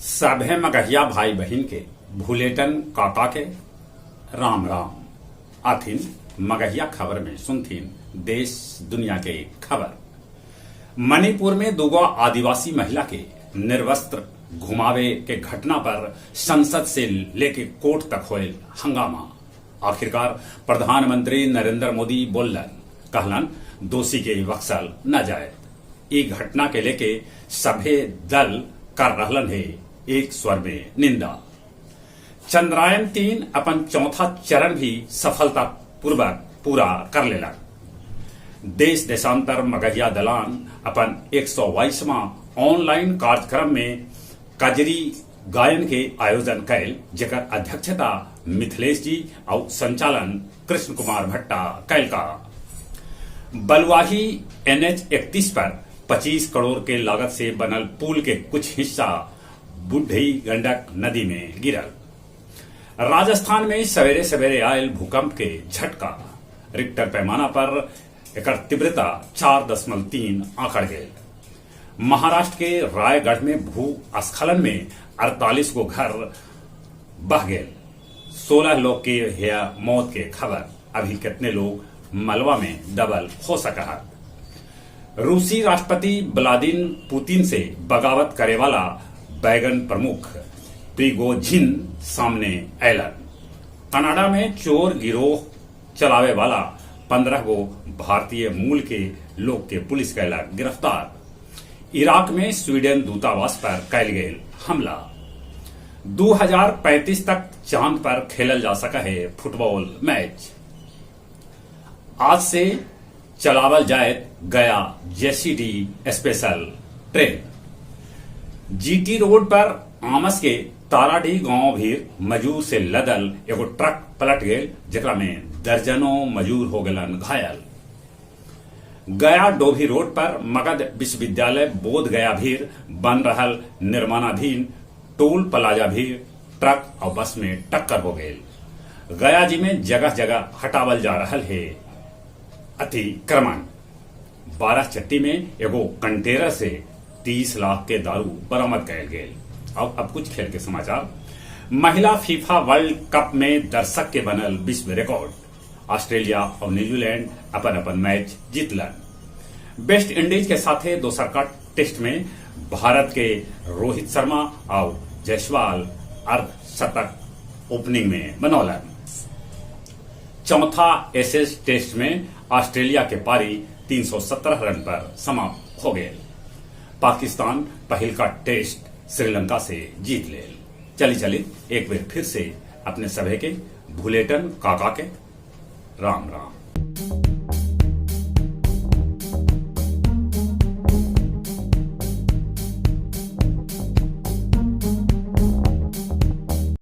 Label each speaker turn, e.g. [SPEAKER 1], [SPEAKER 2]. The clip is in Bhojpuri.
[SPEAKER 1] सभे मगहिया भाई बहन के भूलेटन काका के राम राम आथिन मगहिया खबर में सुनथिन देश दुनिया के खबर। मणिपुर में दुगो आदिवासी महिला के निर्वस्त्र घुमावे के घटना पर संसद से लेके कोर्ट तक होल हंगामा। आखिरकार प्रधानमंत्री नरेंद्र मोदी बोलन कहलन दोषी के बख्शल न जाए। ई घटना के लेके सभे दल कर रहलन है एक स्वर में निंदा। चंद्रयान-3 अपन चौथा चरण भी सफलता पूर्वक पूरा कर लेला। देश देशांतर मगहिया दलान अपन 122वां ऑनलाइन कार्यक्रम में कजरी गायन के आयोजन कैल, जेकर अध्यक्षता मिथिलेश जी और संचालन कृष्ण कुमार भट्टा कैल का। बलुआही NH 31 पर 25 करोड़ के लागत से बनल पुल के कुछ हिस्सा बुढ़ई गंडक नदी में गिरल। राजस्थान में सवेरे सवेरे आयल भूकंप के झटका रिक्टर पैमाना पर एकर तीव्रता 4.3 आंकड़ गए। महाराष्ट्र के रायगढ़ में भूस्खलन में 48 को घर बह गए। 16 लोग के मौत के खबर। अभी कितने लोग मलबा में दबल हो सका है। रूसी राष्ट्रपति व्लादिमीर पुतिन से बगावत करे वाला बैगन प्रमुख प्रिगोजिन सामने ऐलन। कनाडा में चोर गिरोह चलावे वाला 15 गो भारतीय मूल के लोग के पुलिस कैला गिरफ्तार। इराक में स्वीडन दूतावास पर कैल गए हमला। 2035 तक चांद पर खेलल जा सका है फुटबॉल मैच। आज से चलावल जाए गया JCD special train. GT road पर आमस के ताराडी गांव भीर मजूर से लदल एगो ट्रक पलट गए, जेकरा में दर्जनों मजूर हो गलन घायल। गया डोभी रोड पर मगध विश्वविद्यालय बोध गया भीर बन रहल निर्माणाधीन टोल प्लाजा भीर ट्रक और बस में टक्कर हो गए। गया जी में जगह जगह हटावल जा रहल है अतिक्रमण। 12 चट्टी में एगो कंटेनर से 30 लाख के दारू बरामद कैल गए। अब कुछ खेल के समाचार। महिला फीफा वर्ल्ड कप में दर्शक के बनल विश्व रिकॉर्ड। ऑस्ट्रेलिया और न्यूजीलैंड अपन अपन मैच जीतलन। वेस्ट इंडीज के साथे दोसर का टेस्ट में भारत के रोहित शर्मा और जायसवाल अर्धशतक ओपनिंग में बनौलन। चौथा एशेज टेस्ट में ऑस्ट्रेलिया के पारी 317 रन पर समाप्त हो गए। पाकिस्तान पहल का टेस्ट श्रीलंका से जीत ले। चली एक बार फिर से अपने सभे के भूलेटन काका के राम राम।